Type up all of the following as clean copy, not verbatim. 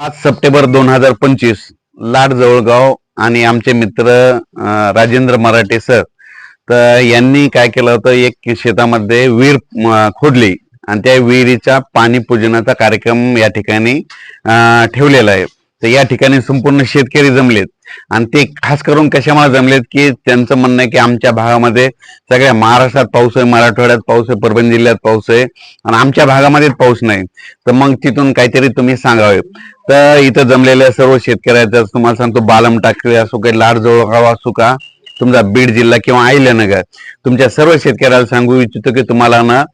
5 September 2025 लाड जवळगाव आणि आमचे मित्र राजेंद्र मराठे सर तर यांनी काय केलं होतं, एक शेतामध्ये विहीर खोदली आणि त्या विहिरीचा पाणी पूजनाचा कार्यक्रम या ठिकाणी ठेवलेला आहे. तर या ठिकाणी संपूर्ण शेतकरी जमलेत आणि ते खास करून कशामुळे जमलेत की त्यांचं म्हणणं आहे की आमच्या भागामध्ये सगळ्या महाराष्ट्रात पाऊस आहे, मराठवाड्यात पाऊस आहे, परभणी जिल्ह्यात पाऊस आहे आणि आमच्या भागामध्येच पाऊस नाही. तर मग तिथून काहीतरी तुम्ही सांगावे. तर इथं जमलेल्या सर्व शेतकऱ्याचं तुम्हाला सांगतो, बालम टाकळी असो काही लाड जवळगाव असो का तुमचा बीड जिल्हा किंवा अहिल्यानगर, तुमच्या सर्व शेतकऱ्याला सांगू इच्छितो की तुम्हाला ना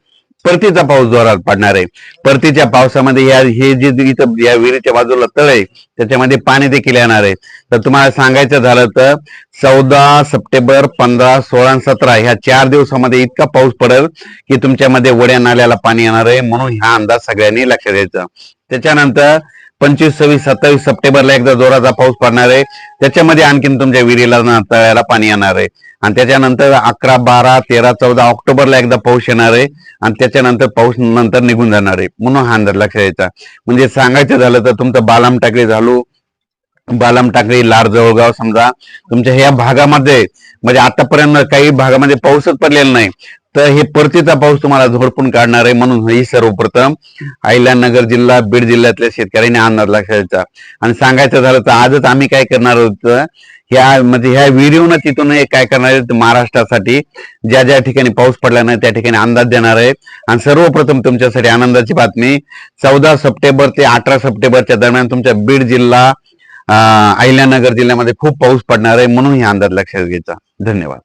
परतीचा पाऊस जोरात पडणार आहे. परतीच्या पावसामध्ये हे जे इथं या विहिरीच्या बाजूला तळ आहे त्याच्यामध्ये पाणी देखील येणार आहे. तर तुम्हाला सांगायचं झालं तर 14 सप्टेंबर 15 16 17 ह्या 4 दिवसामध्ये इतका पाऊस पडेल की तुमच्यामध्ये वड्या नाल्याला पाणी येणार आहे. म्हणून हा अंदाज सगळ्यांनी लक्षात द्यायचा. त्याच्यानंतर 25 26 27 सप्टेंबरला एकदा जोराचा पाऊस पडणार आहे. त्याच्यामध्ये आणखीन तुमच्या विहिरीला तळ्याला पाणी येणार आहे. आणि त्याच्यानंतर 11 12 13 14 ऑक्टोबरला एकदा पाऊस येणार आहे आणि त्याच्यानंतर पाऊस नंतर निघून जाणार आहे. म्हणून हा अंदाज लक्षात द्यायचा. म्हणजे सांगायचं झालं तर तुमचं बालम टाकळी लाड जवळगाव समजा तुमच्या ह्या भागामध्ये म्हणजे आतापर्यंत काही भागामध्ये पाऊसच पडलेला नाही. तर हे परतीचा पाऊस तुम्हाला झोडपून काढणार आहे. म्हणून ही सर्वप्रथम अहिल्यानगर जिल्हा बीड जिल्ह्यातल्या शेतकऱ्यांनी अंदाज लक्षात द्यायचा. आणि सांगायचं झालं तर आजच आम्ही काय करणार होतं, ह्या व्हिडिओनं तिथून काय करणार आहे, महाराष्ट्रासाठी ज्या ज्या ठिकाणी पाऊस पडला नाही त्या ठिकाणी अंदाज देणार आहे. आणि सर्वप्रथम तुमच्यासाठी आनंदाची बातमी, 14 सप्टेंबर ते 18 सप्टेंबरच्या दरम्यान तुमच्या बीड जिल्हा अहिल्यानगर जिल्ह्यामध्ये खूप पाऊस पडणार आहे. म्हणून हे अंदाज लक्षात घ्यायचा. धन्यवाद.